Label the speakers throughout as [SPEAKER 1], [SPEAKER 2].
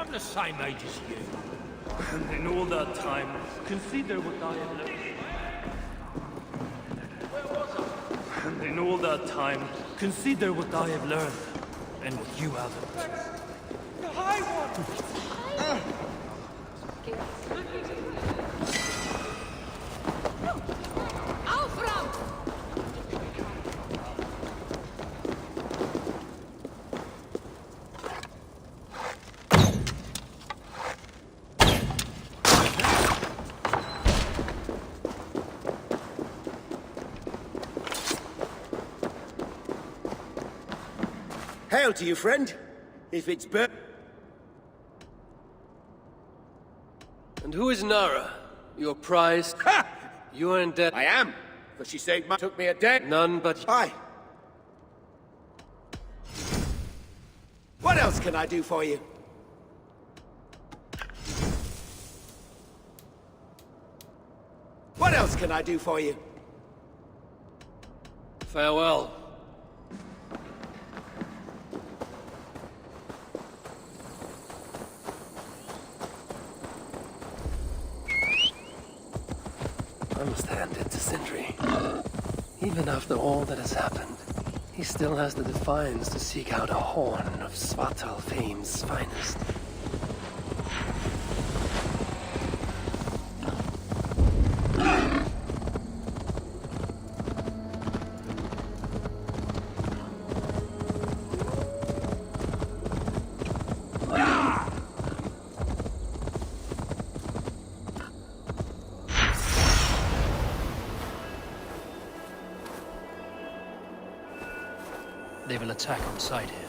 [SPEAKER 1] I'm the same age as you. And in all that time, consider what I have learned. Where was I? And in all that time, consider what I have learned, and what you haven't. The High One!
[SPEAKER 2] Hail to you, friend. If it's
[SPEAKER 3] And who is Nara? Your prize?
[SPEAKER 2] Ha!
[SPEAKER 3] You are in debt.
[SPEAKER 2] I am. For she saved took me a day.
[SPEAKER 3] None but...
[SPEAKER 2] Aye. What else can I do for you? What else can I do for you?
[SPEAKER 3] Farewell. I must hand it to Sindri. Even after all that has happened, he still has the defiance to seek out a horn of Svartalfheim's finest.
[SPEAKER 1] They will attack on sight here.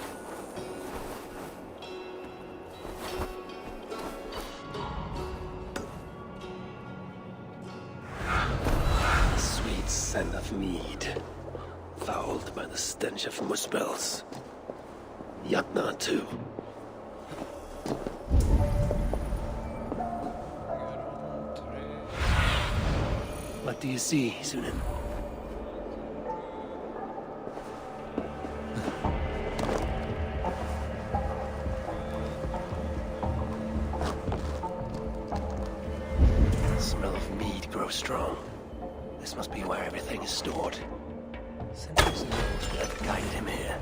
[SPEAKER 3] Sweet scent of mead, fouled by the stench of muspels. Yatna too. What do you see, Sunan? Smell of mead grows strong. This must be where everything is stored. Sentry's nose would have guided him here.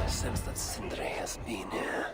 [SPEAKER 3] I sense that Sindri has been here.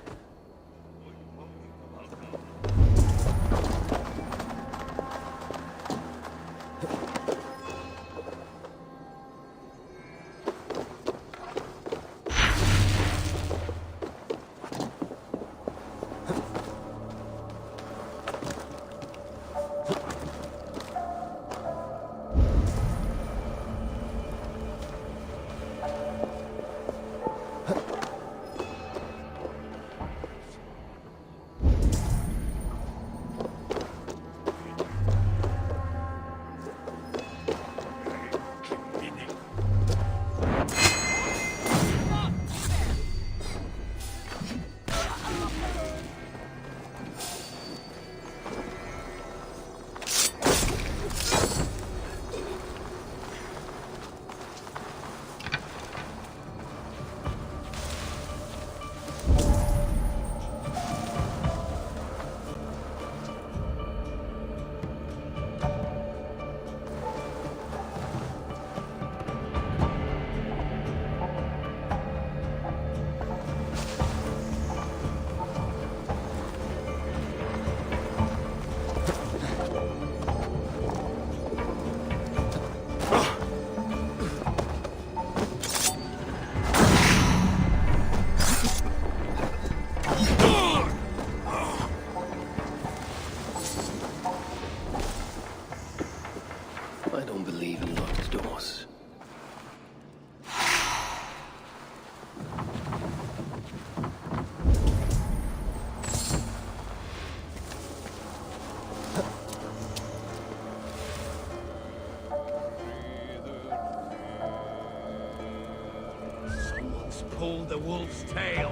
[SPEAKER 2] pulled the wolf's tail.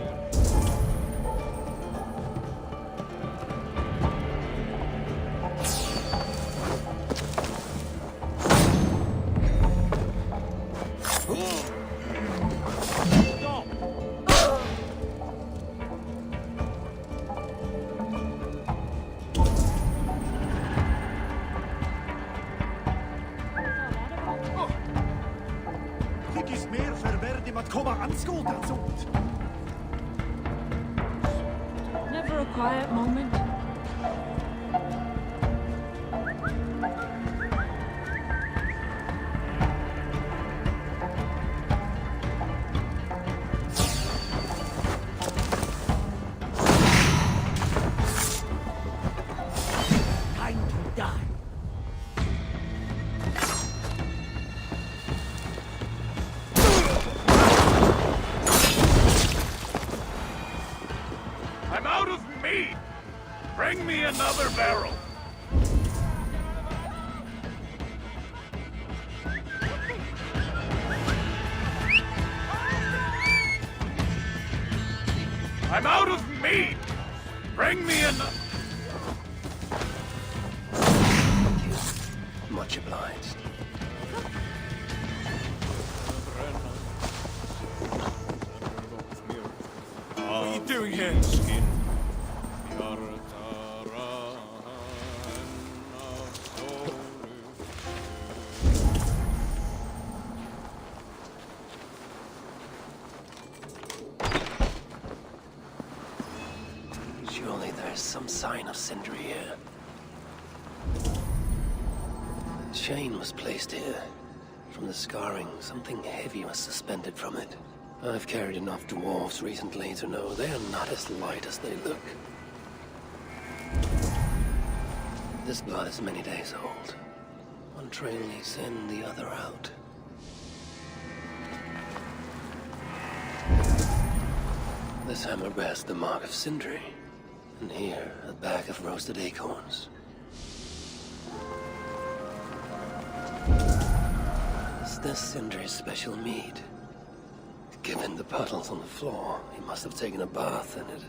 [SPEAKER 4] Dit is meer verwerden met komma aanschoot dan zoet.
[SPEAKER 5] Never a quiet moment.
[SPEAKER 2] Time to die.
[SPEAKER 6] I'm out of meat! Bring me another barrel! I'm out of meat! Bring me another...
[SPEAKER 3] Much obliged.
[SPEAKER 6] What are you doing here?
[SPEAKER 3] Surely there's some sign of Sindri here. The chain was placed here. From the scarring, something heavy was suspended from it. I've carried enough dwarves recently to know they are not as light as they look. This blood is many days old. One trail leads in, the other out. This hammer bears the mark of Sindri. And here, a bag of roasted acorns. Is this Sindri's special mead? Given the puddles on the floor, he must have taken a bath in it.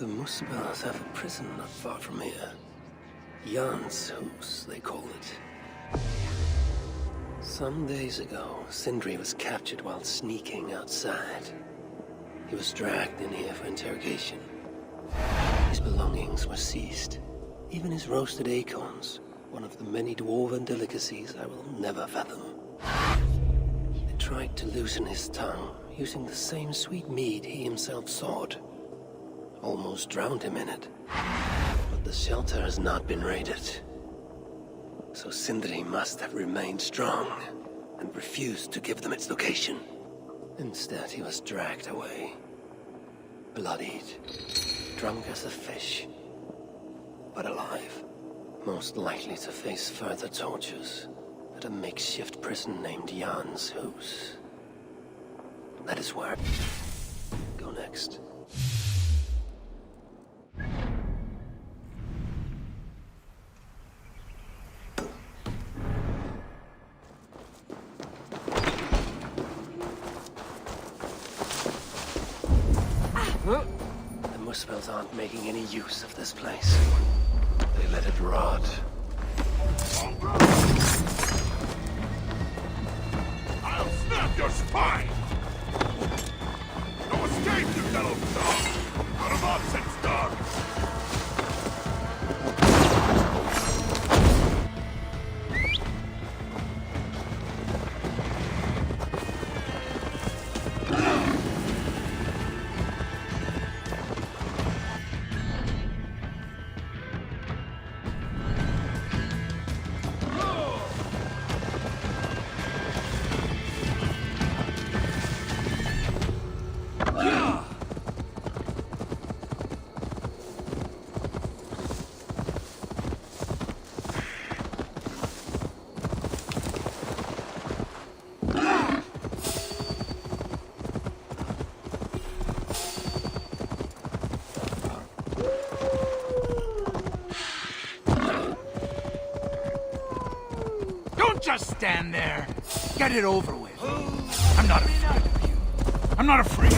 [SPEAKER 3] The Muspels have a prison not far from here. Jan's House, they call it. Some days ago, Sindri was captured while sneaking outside. He was dragged in here for interrogation. His belongings were seized. Even his roasted acorns, one of the many dwarven delicacies I will never fathom. They tried to loosen his tongue, using the same sweet mead he himself sought. Almost drowned him in it. But the shelter has not been raided. So Sindri must have remained strong and refused to give them its location. Instead, he was dragged away. Bloodied, drunk as a fish, but alive. Most likely to face further tortures at a makeshift prison named Jan's House. That is where I go next. The Muspels aren't making any use of this place. They let it rot.
[SPEAKER 6] I'll snap your spine! No escape, you fellow dog! Out of options, dog! Just stand there. Get it over with. I'm not afraid of you. I'm not afraid.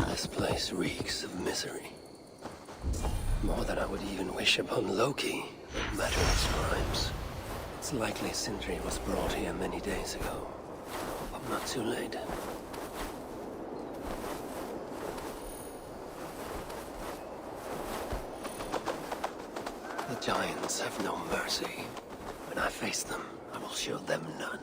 [SPEAKER 3] This place reeks of misery. More than I would even wish upon Loki, no matter its crimes. It's likely Sindri was brought here many days ago. But not too late. The giants have no mercy. When I face them, I will show them none.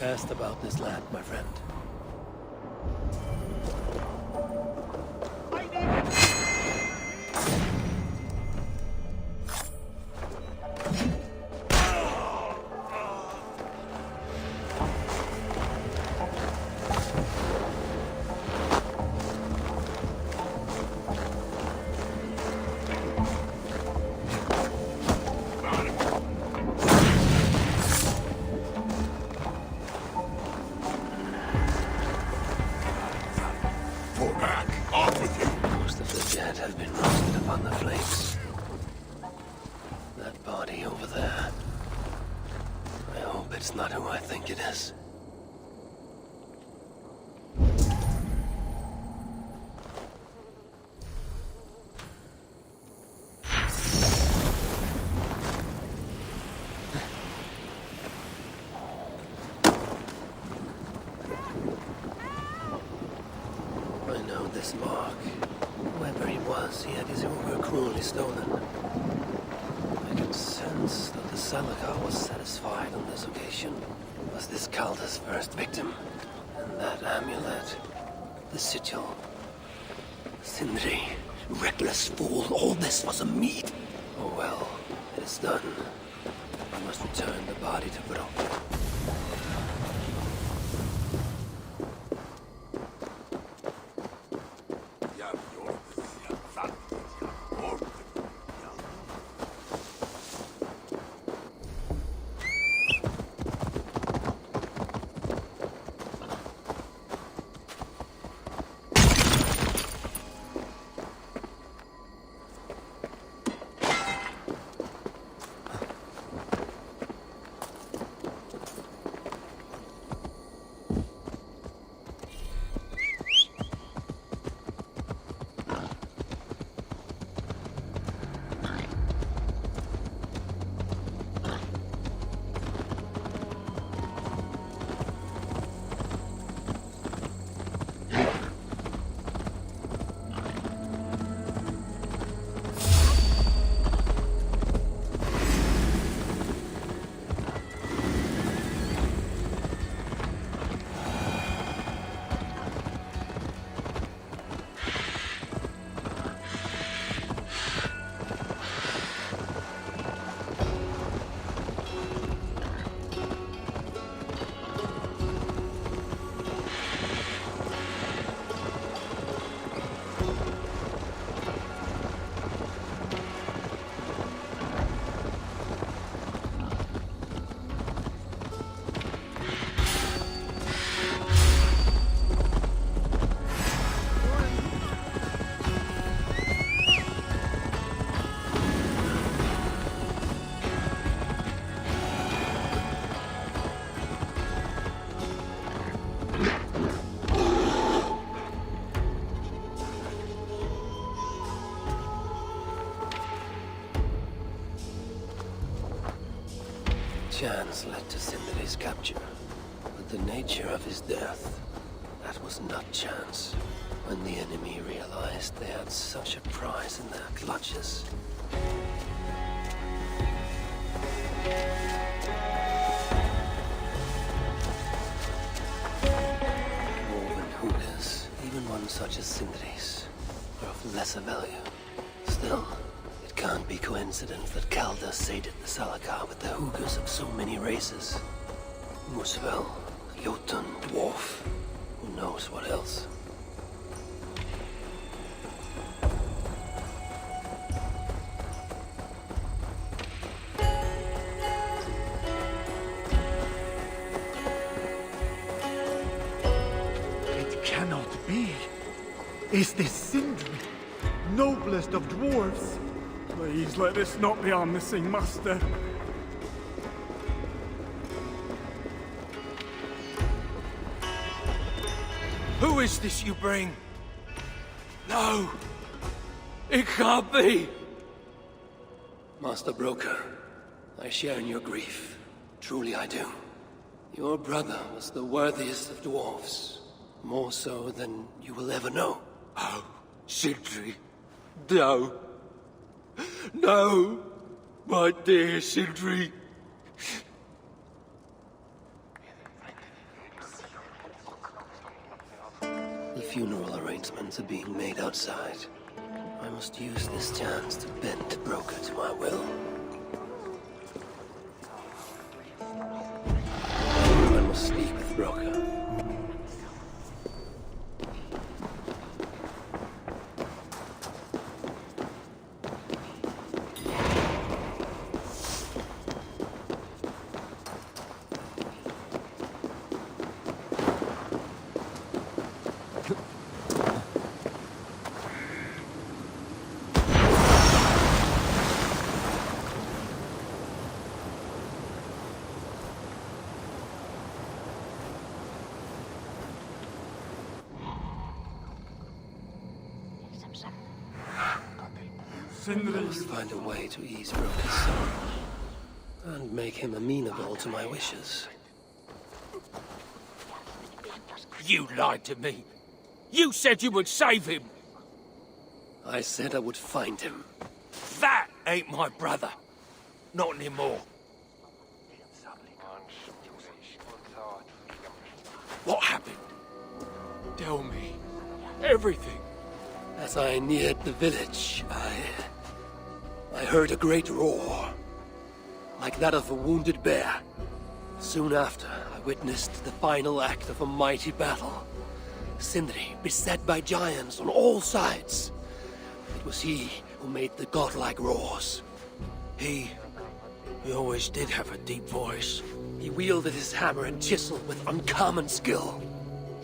[SPEAKER 3] Cast about this land, my friend. Have been roasted upon the flames. That body over there. I hope it's not who I think it is. I know this mark. Whoever he was, he had his Uber cruelly stolen. I can sense that the Salakar was satisfied on this occasion. Was this Kalda's first victim? And that amulet, the sigil. Sindri Reckless fool, all this was a meat. Oh well, it is done. I must return the body to Brock. Chance led to Sindri's capture, but the nature of his death, that was not chance. When the enemy realized they had such a prize in their clutches. Dwarven hookers, even one such as Sindri's, are of lesser value. Still, it can't be coincidence that Calder sated the Salakar with the hookers of so many races. Muspel, Jotun, Dwarf, who knows what else.
[SPEAKER 4] It cannot be. Is this Sindri, noblest of dwarves? Please let this not be our missing master.
[SPEAKER 1] Who is this you bring? No! It can't be!
[SPEAKER 3] Master Broker, I share in your grief. Truly I do. Your brother was the worthiest of dwarves. More so than you will ever know.
[SPEAKER 1] Oh, Sindri. No. No! My dear Sindri.
[SPEAKER 3] The funeral arrangements are being made outside. I must use this chance to bend Broker to my will. I must speak with Broker. I must find a way to ease Broker's sorrow and make him amenable to my wishes.
[SPEAKER 1] You lied to me. You said you would save him.
[SPEAKER 3] I said I would find him.
[SPEAKER 1] That ain't my brother. Not anymore. What happened? Tell me. Everything.
[SPEAKER 3] As I neared the village, I heard a great roar, like that of a wounded bear. Soon after, I witnessed the final act of a mighty battle. Sindri beset by giants on all sides. It was he who made the godlike roars.
[SPEAKER 2] He always did have a deep voice.
[SPEAKER 3] He wielded his hammer and chisel with uncommon skill.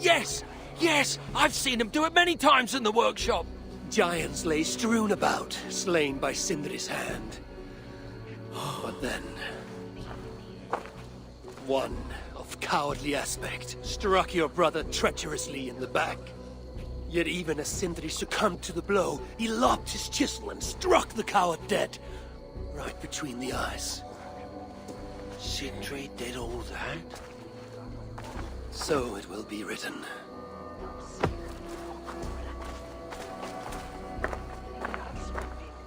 [SPEAKER 2] Yes! Yes! I've seen him do it many times in the workshop!
[SPEAKER 3] Giants lay strewn about, slain by Sindri's hand. But then, one of cowardly aspect struck your brother treacherously in the back. Yet even as Sindri succumbed to the blow, he lobbed his chisel and struck the coward dead, right between the eyes.
[SPEAKER 2] Sindri did all that?
[SPEAKER 3] So it will be written.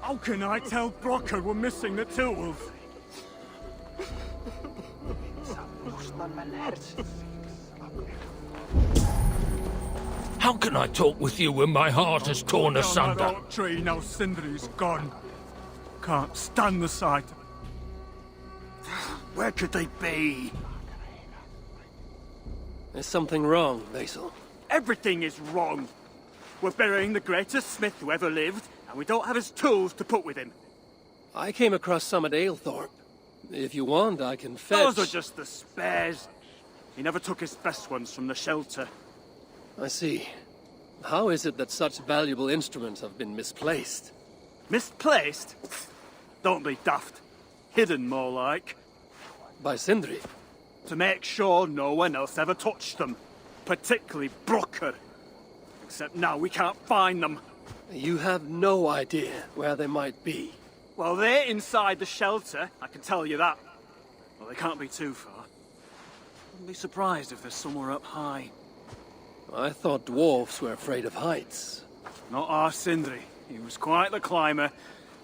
[SPEAKER 4] How can I tell Brocker we're missing the tools?
[SPEAKER 2] How can I talk with you when my heart is torn
[SPEAKER 4] Down
[SPEAKER 2] asunder?
[SPEAKER 4] that oak tree now Sindri's gone. Can't stand the sight.
[SPEAKER 2] Where could they be?
[SPEAKER 3] There's something wrong, Basil.
[SPEAKER 4] Everything is wrong. We're burying the greatest smith who ever lived, and we don't have his tools to put with him.
[SPEAKER 3] I came across some at Aylthorpe. If you want, I can fetch...
[SPEAKER 4] Those are just the spares. He never took his best ones from the shelter.
[SPEAKER 3] I see. How is it that such valuable instruments have been misplaced?
[SPEAKER 4] Misplaced? Don't be daft. Hidden, more like.
[SPEAKER 3] By Sindri?
[SPEAKER 4] To make sure no one else ever touched them. Particularly Brocker. Except now we can't find them.
[SPEAKER 3] You have no idea where they might be.
[SPEAKER 4] Well, they're inside the shelter, I can tell you that. Well, they can't be too far. Wouldn't be surprised if they're somewhere up high.
[SPEAKER 3] I thought dwarves were afraid of heights.
[SPEAKER 4] Not our Sindri. He was quite the climber.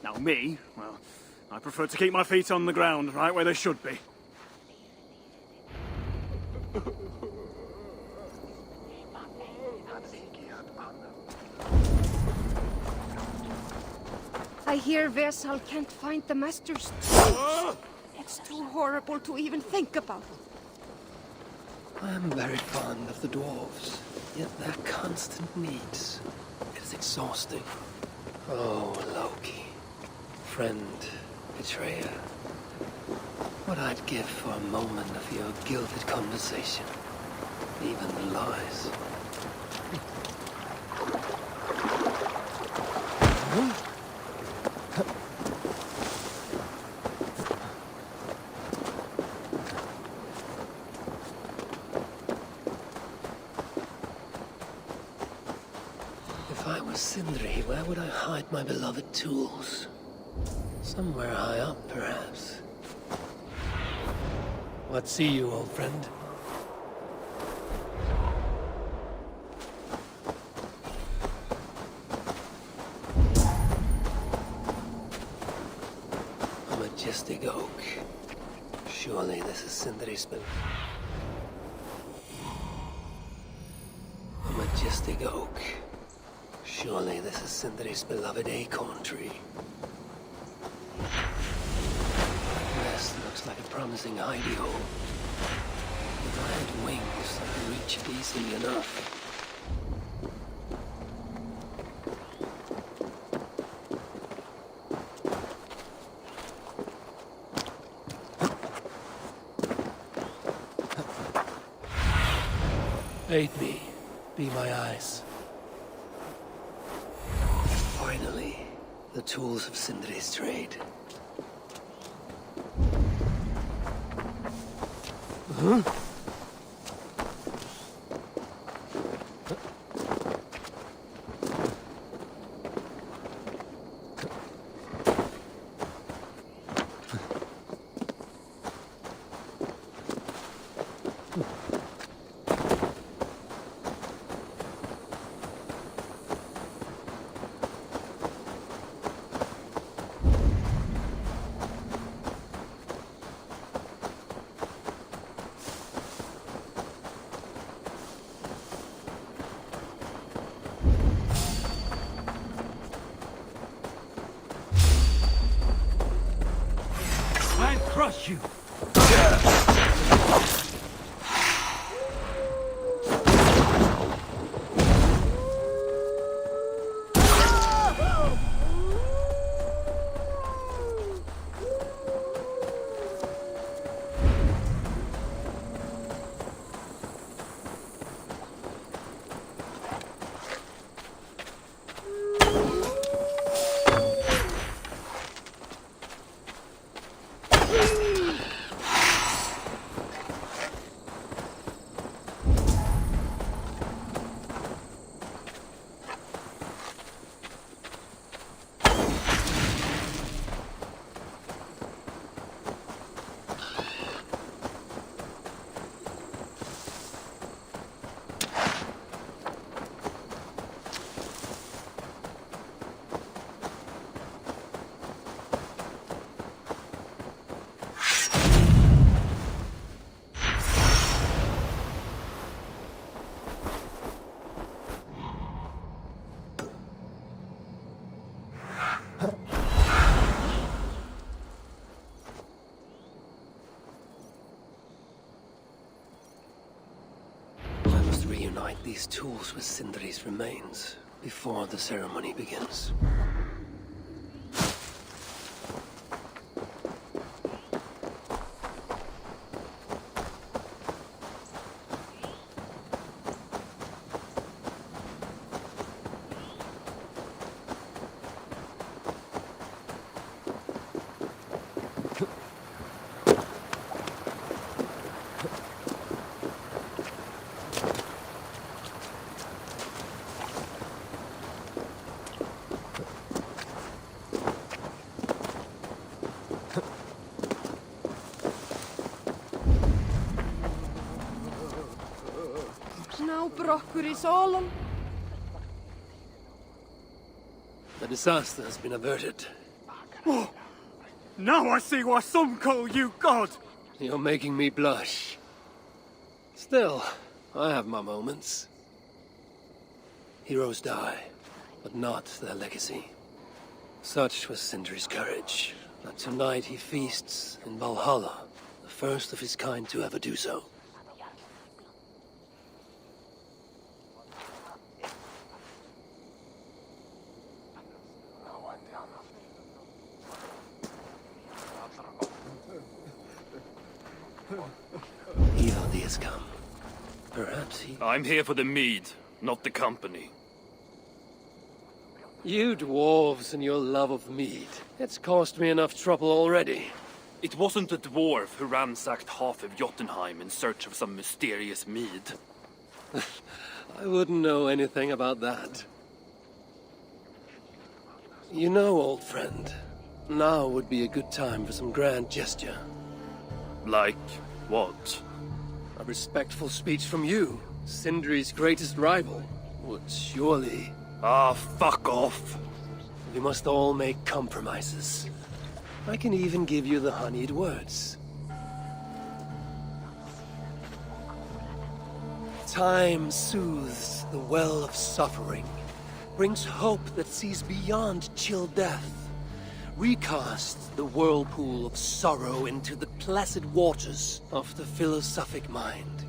[SPEAKER 4] Now me, well, I prefer to keep my feet on the ground, right where they should be.
[SPEAKER 7] I hear Versal can't find the Master's tools. It's too horrible to even think about.
[SPEAKER 3] I am very fond of the dwarves, yet their constant needs is exhausting. Oh, Loki. Friend, betrayer. What I'd give for a moment of your gilded conversation. Even the lies. If I was Sindri, where would I hide my beloved tools? Somewhere high up, perhaps. What see you, old friend? A majestic oak. Surely this is Sindri's build. A majestic oak. Surely this is Sindri's beloved acorn tree. Nest looks like a promising hidey hole. If I had wings, I could reach it easily enough. Aid me. Be my eyes. Finally, the tools of Sindri's trade. Huh?
[SPEAKER 1] crush you!
[SPEAKER 3] Reunite these tools with Sindri's remains before the ceremony begins.
[SPEAKER 7] Now brokkur is all on.
[SPEAKER 3] The disaster has been averted.
[SPEAKER 4] Oh, now I see why some call you God.
[SPEAKER 3] You're making me blush. Still, I have my moments. Heroes die, but not their legacy. Such was Sindri's courage, that tonight he feasts in Valhalla, the first of his kind to ever do so. Evil has come. Perhaps he...
[SPEAKER 1] I'm here for the mead, not the company.
[SPEAKER 3] You dwarves and your love of mead. It's caused me enough trouble already.
[SPEAKER 1] It wasn't a dwarf who ransacked half of Jotunheim in search of some mysterious mead.
[SPEAKER 3] I wouldn't know anything about that. You know, old friend, now would be a good time for some grand gesture.
[SPEAKER 1] Like what?
[SPEAKER 3] A respectful speech from you, Sindri's greatest rival, would surely...
[SPEAKER 1] Ah, fuck off.
[SPEAKER 3] We must all make compromises. I can even give you the honeyed words. Time soothes the well of suffering, brings hope that sees beyond chill death, recasts the whirlpool of sorrow into the placid waters of the philosophic mind.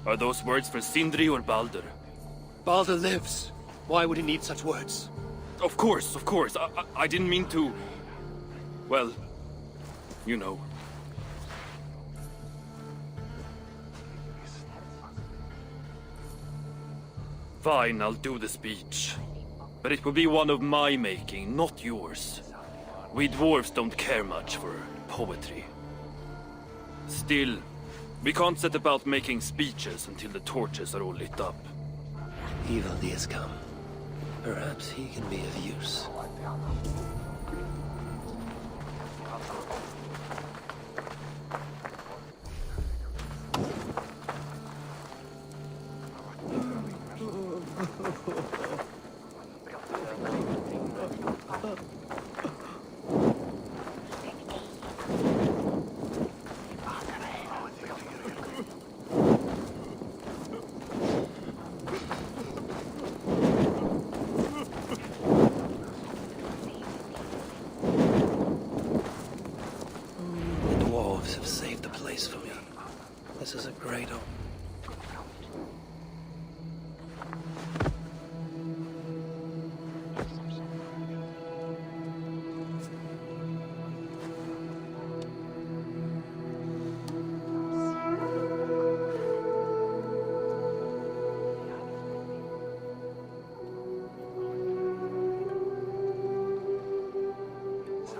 [SPEAKER 1] Are those words for Sindri or Baldur?
[SPEAKER 3] Baldur lives. Why would he need such words?
[SPEAKER 1] Of course, of course. I didn't mean to... Well, you know. Fine, I'll do the speech. But it will be one of my making, not yours. We dwarves don't care much for poetry. Still, we can't set about making speeches until the torches are all lit up.
[SPEAKER 3] Evil has come. Perhaps he can be of use. afraid of.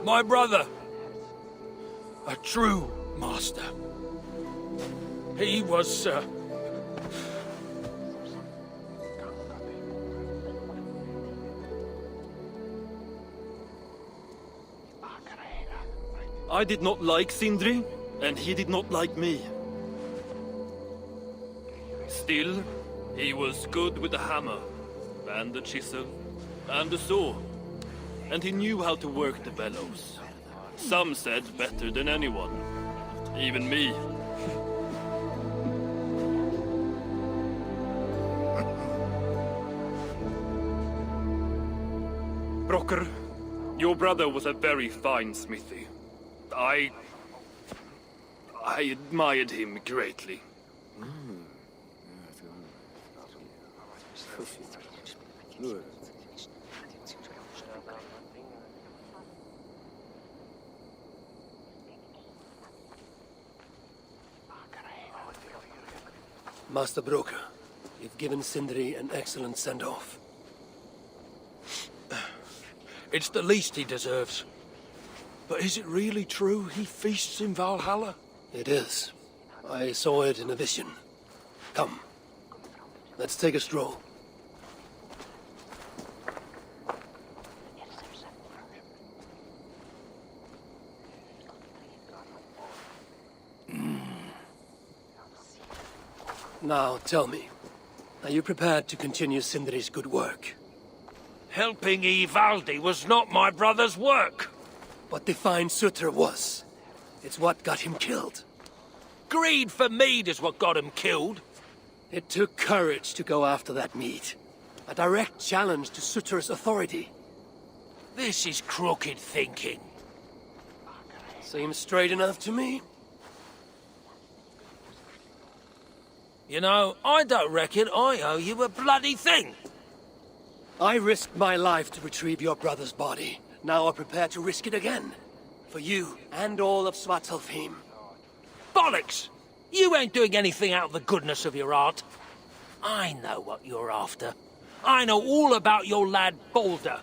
[SPEAKER 2] My brother. A true master. He was,
[SPEAKER 1] I did not like Sindri, and he did not like me. Still, he was good with the hammer, and the chisel, and the saw. And he knew how to work the bellows. Some said better than anyone. Even me. Brocker, your brother was a very fine smithy. I admired him greatly.
[SPEAKER 3] Master Broker, you've given Sindri an excellent send-off.
[SPEAKER 2] it's the least he deserves. But is it really true he feasts in Valhalla?
[SPEAKER 3] It is. I saw it in a vision. Come, let's take a stroll. Now, tell me, are you prepared to continue Sindri's good work?
[SPEAKER 2] Helping Ivaldi was not my brother's work.
[SPEAKER 3] What defined Sutter was. It's what got him killed.
[SPEAKER 2] Greed for mead is what got him killed.
[SPEAKER 3] It took courage to go after that mead. A direct challenge to Sutter's authority.
[SPEAKER 2] This is crooked thinking.
[SPEAKER 3] Seems straight enough to me.
[SPEAKER 2] You know, I don't reckon I owe you a bloody thing.
[SPEAKER 3] I risked my life to retrieve your brother's body. Now I'm prepared to risk it again. For you and all of Svartalfheim.
[SPEAKER 2] Bollocks! You ain't doing anything out of the goodness of your heart. I know what you're after. I know all about your lad Balder.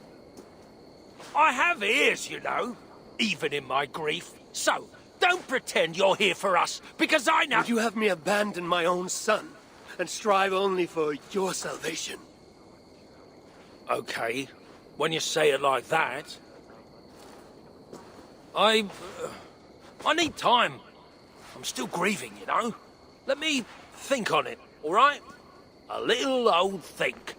[SPEAKER 2] I have ears, you know, even in my grief. So, don't pretend you're here for us, because I know—
[SPEAKER 3] Would you have me abandon my own son, and strive only for your salvation?
[SPEAKER 2] Okay, when you say it like that. I need time. I'm still grieving, you know. Let me think on it, all right? A little old think.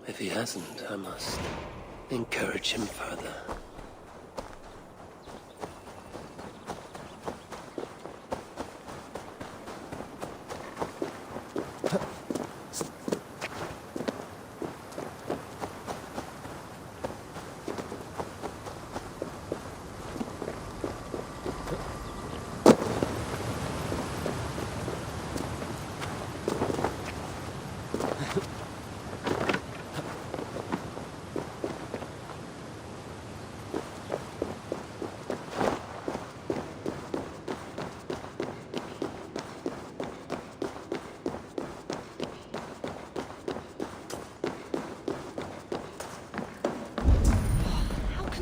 [SPEAKER 3] If he hasn't, I must encourage him further.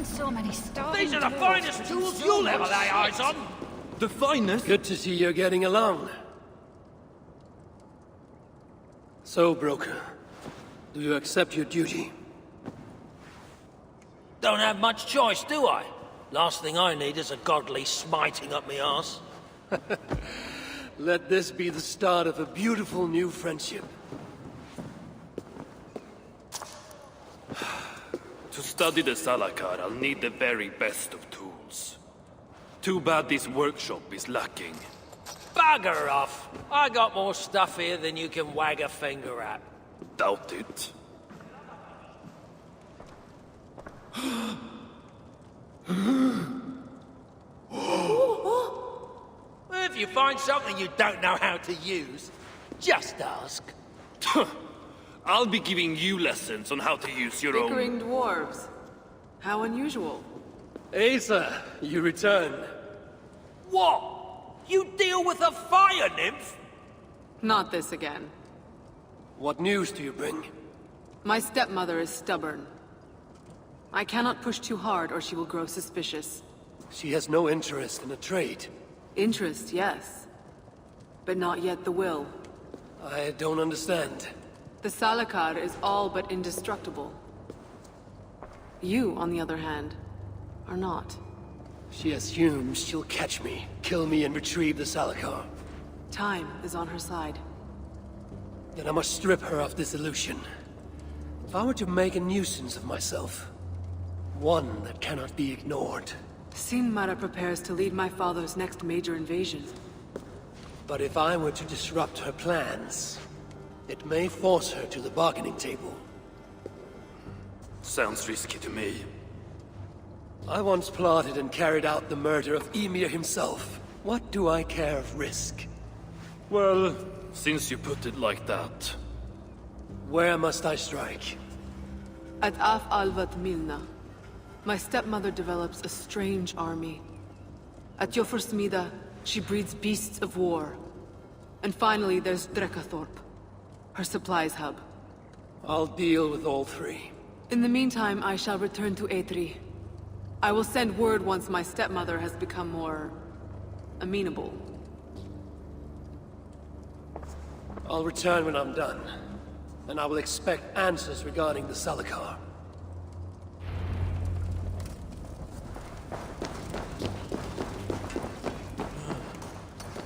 [SPEAKER 7] So many stars.
[SPEAKER 2] These are the finest tools you'll ever lay eyes on.
[SPEAKER 1] The finest?
[SPEAKER 3] Good to see you're getting along. So, Broker, do you accept your duty?
[SPEAKER 2] Don't have much choice, do I? Last thing I need is a godly smiting up me arse.
[SPEAKER 3] Let this be the start of a beautiful new friendship.
[SPEAKER 1] To study the Salakar, I'll need the very best of tools. Too bad this workshop is lacking.
[SPEAKER 2] Bugger off! I got more stuff here than you can wag a finger at.
[SPEAKER 1] Doubt it.
[SPEAKER 2] If you find something you don't know how to use, just ask.
[SPEAKER 1] I'll be giving you lessons on how to use your own...
[SPEAKER 8] Bickering dwarves. How unusual.
[SPEAKER 3] Asa, you return.
[SPEAKER 2] What? You deal with a fire nymph?
[SPEAKER 8] Not this again.
[SPEAKER 3] What news do you bring?
[SPEAKER 8] My stepmother is stubborn. I cannot push too hard or she will grow suspicious.
[SPEAKER 3] She has no interest in a trade.
[SPEAKER 8] Interest, yes. But not yet the will.
[SPEAKER 3] I don't understand.
[SPEAKER 8] The Salakar is all but indestructible. You, on the other hand, are not.
[SPEAKER 3] She assumes she'll catch me, kill me, and retrieve the Salakar.
[SPEAKER 8] Time is on her side.
[SPEAKER 3] Then I must strip her of this illusion. If I were to make a nuisance of myself, one that cannot be ignored.
[SPEAKER 8] Sinmara prepares to lead my father's next major invasion.
[SPEAKER 3] But if I were to disrupt her plans, it may force her to the bargaining table.
[SPEAKER 1] Sounds risky to me.
[SPEAKER 3] I once plotted and carried out the murder of Emir himself. What do I care of risk?
[SPEAKER 1] Well, since you put it like that...
[SPEAKER 3] Where must I strike?
[SPEAKER 8] At Af Alvat Milna, my stepmother develops a strange army. At Jofursmida, she breeds beasts of war. And finally, there's Drekathorp, her supplies hub.
[SPEAKER 3] I'll deal with all three.
[SPEAKER 8] In the meantime, I shall return to Eitri. I will send word once my stepmother has become more... amenable.
[SPEAKER 3] I'll return when I'm done. And I will expect answers regarding the Salakar.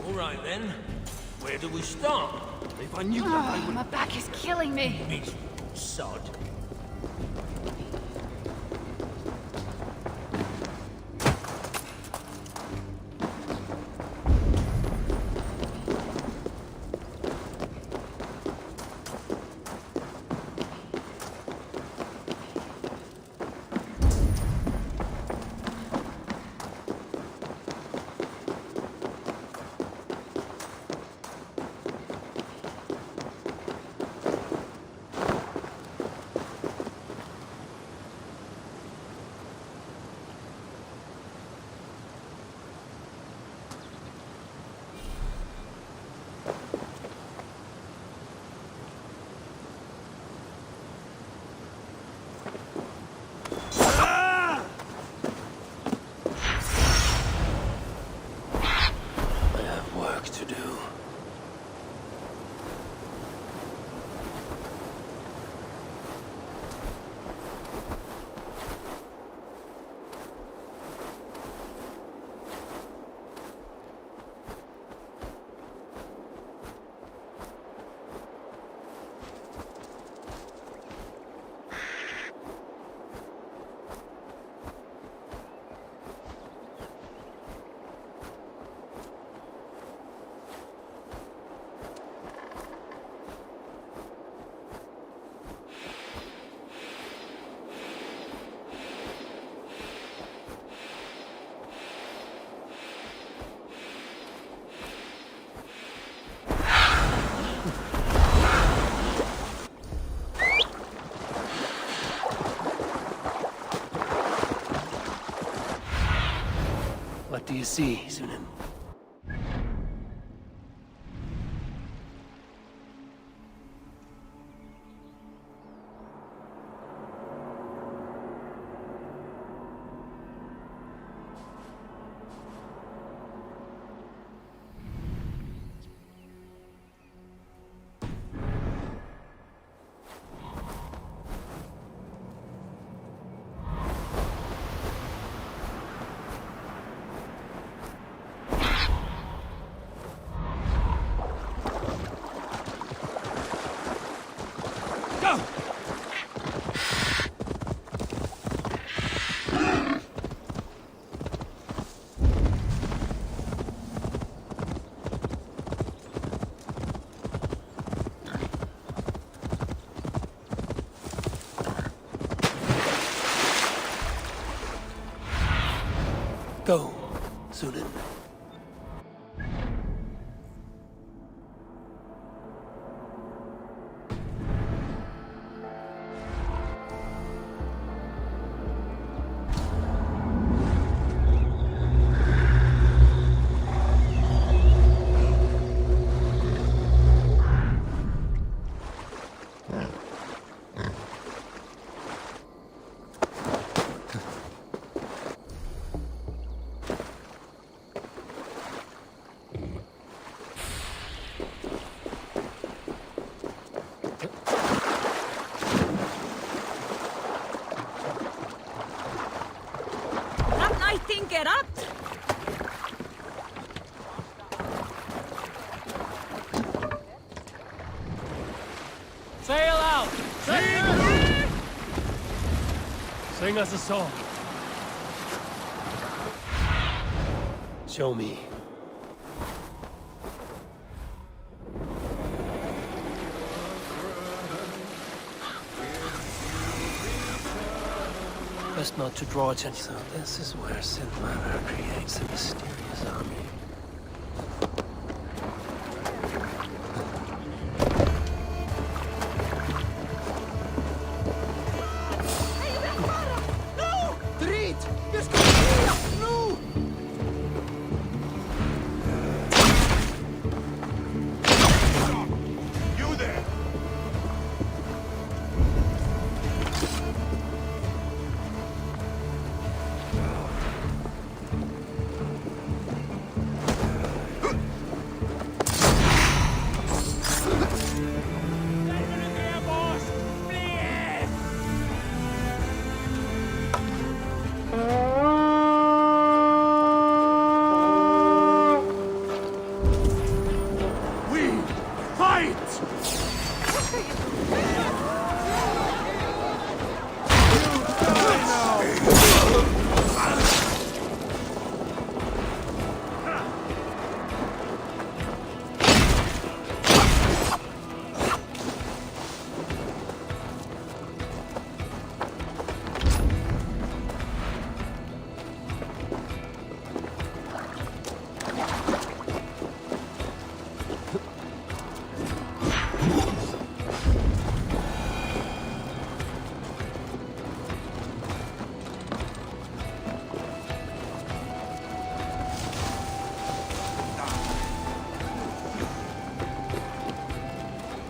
[SPEAKER 2] All right then. Where do we start? If I knew what I
[SPEAKER 7] Oh, my back is killing me.
[SPEAKER 2] would... Miserable sod.
[SPEAKER 3] What do you see, Sunan?
[SPEAKER 2] Go!
[SPEAKER 3] Go, Sunan.
[SPEAKER 7] Get up!
[SPEAKER 2] Sail out! Sing us a song.
[SPEAKER 3] Show me. Best not to draw attention. So this is where Sinmara creates a mysterious army.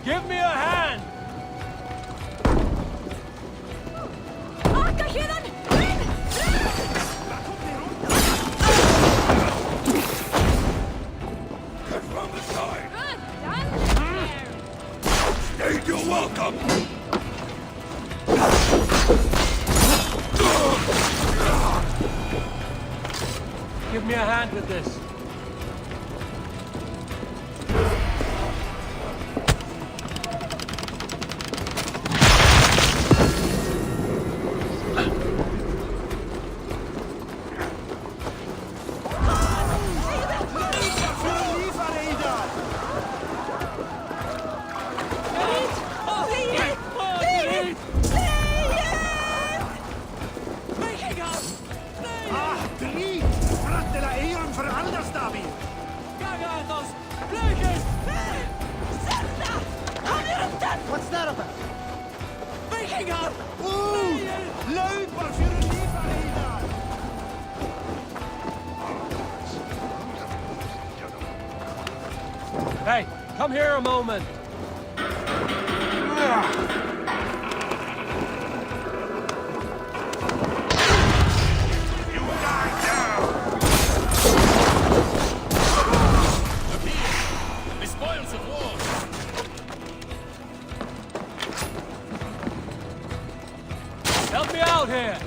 [SPEAKER 2] Give me a hand!
[SPEAKER 6] Cut from the side. You're welcome.
[SPEAKER 2] Give me a hand with this.
[SPEAKER 4] What's that about?
[SPEAKER 2] Vikingar!
[SPEAKER 4] Løper for livet,
[SPEAKER 2] Hey, come here a moment. Help me out here!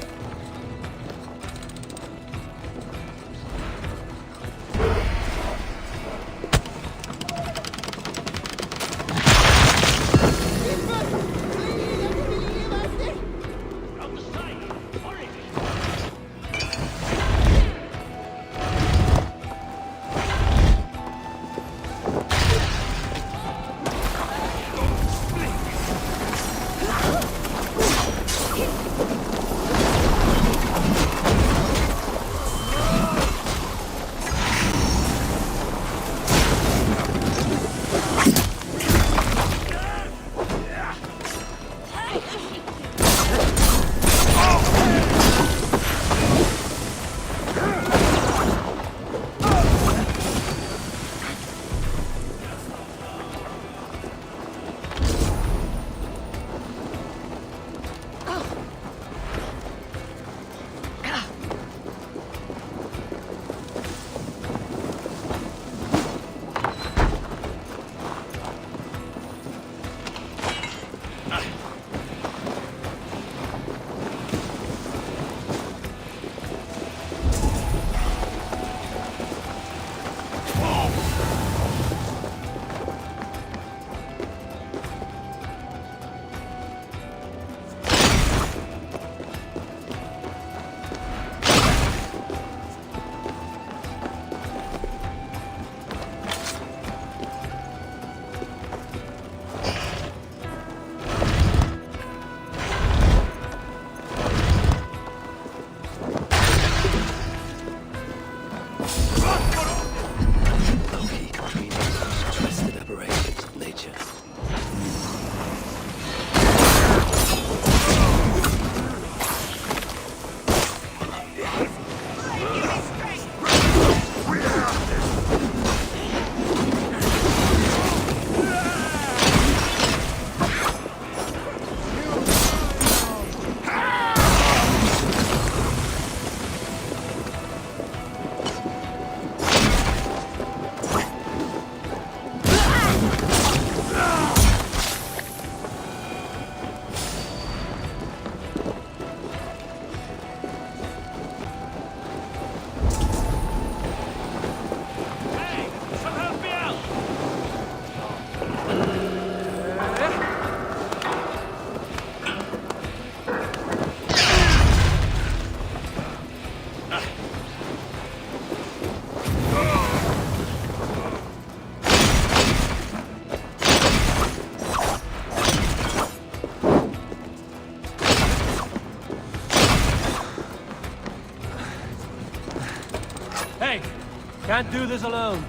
[SPEAKER 2] Can't do this alone.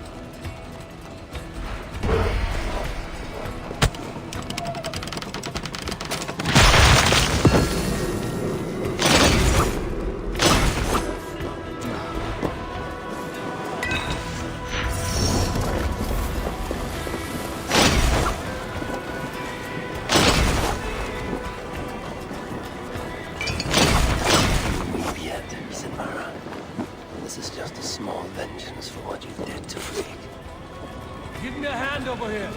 [SPEAKER 3] This is just a small vengeance for what you did to Freak.
[SPEAKER 2] Give me a hand over here.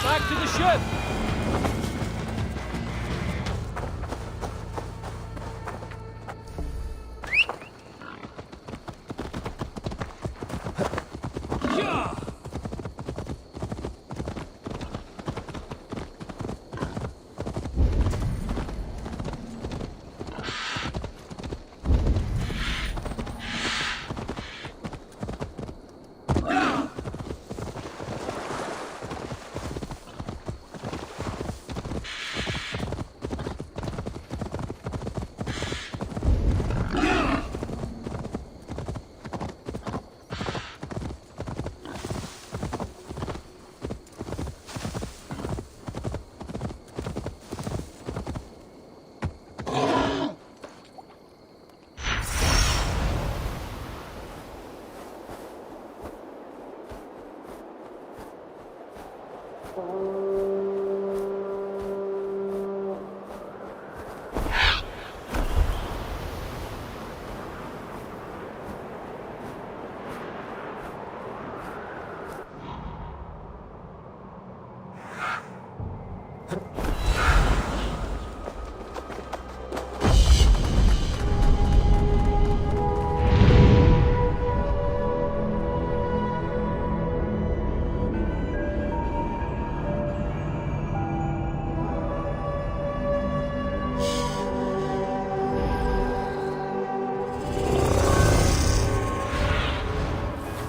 [SPEAKER 2] Back to the ship!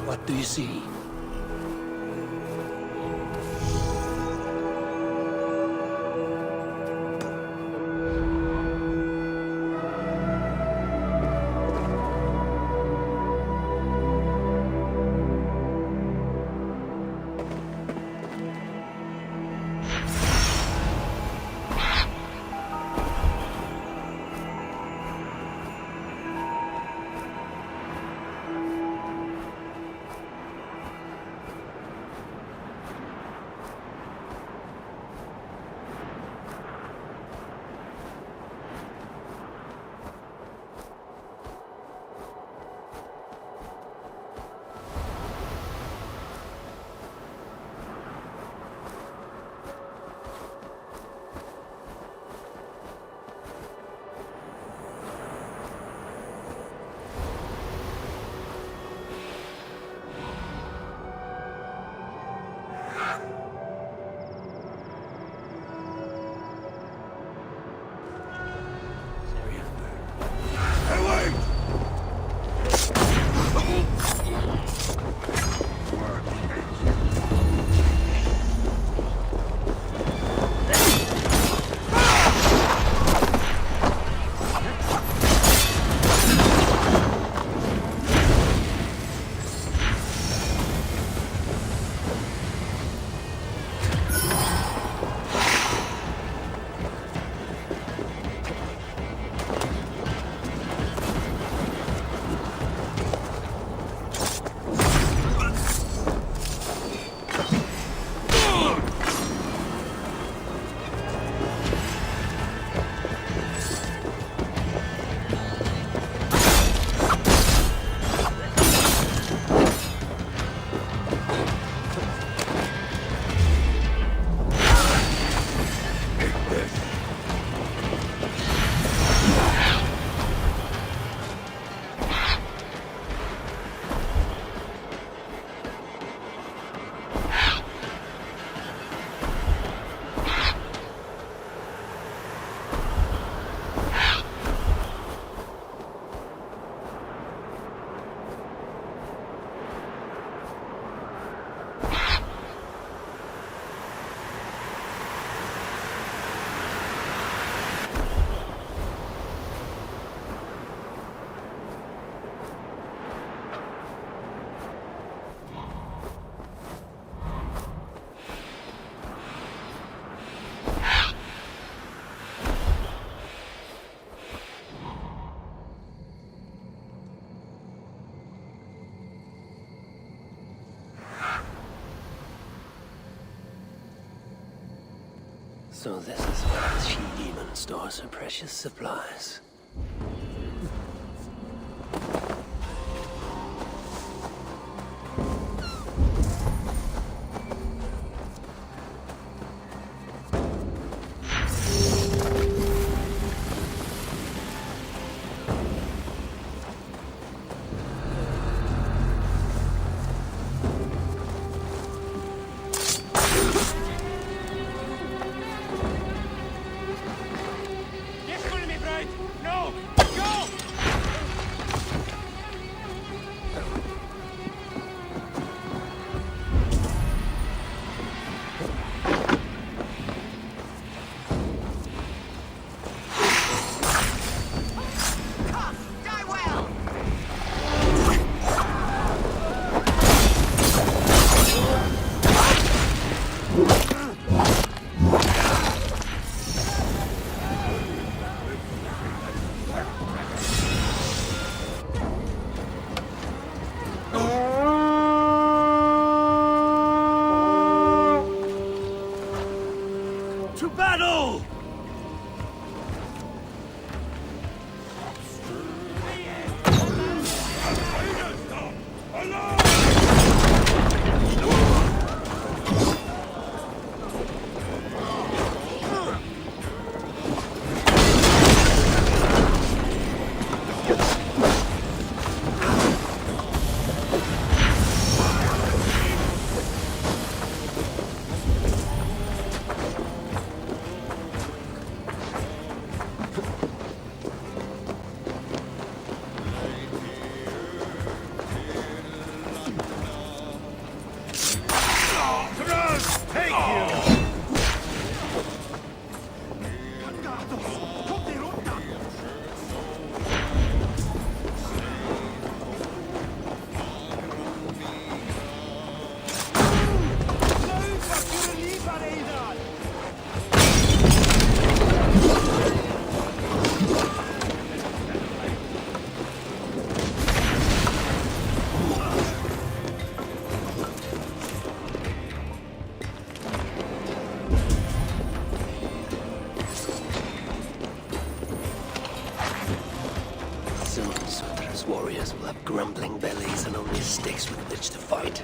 [SPEAKER 3] What do you see? So this is where the she-demon stores her precious supplies.
[SPEAKER 2] To battle!
[SPEAKER 3] Soon Sutra's warriors will have grumbling bellies and only sticks with which to fight.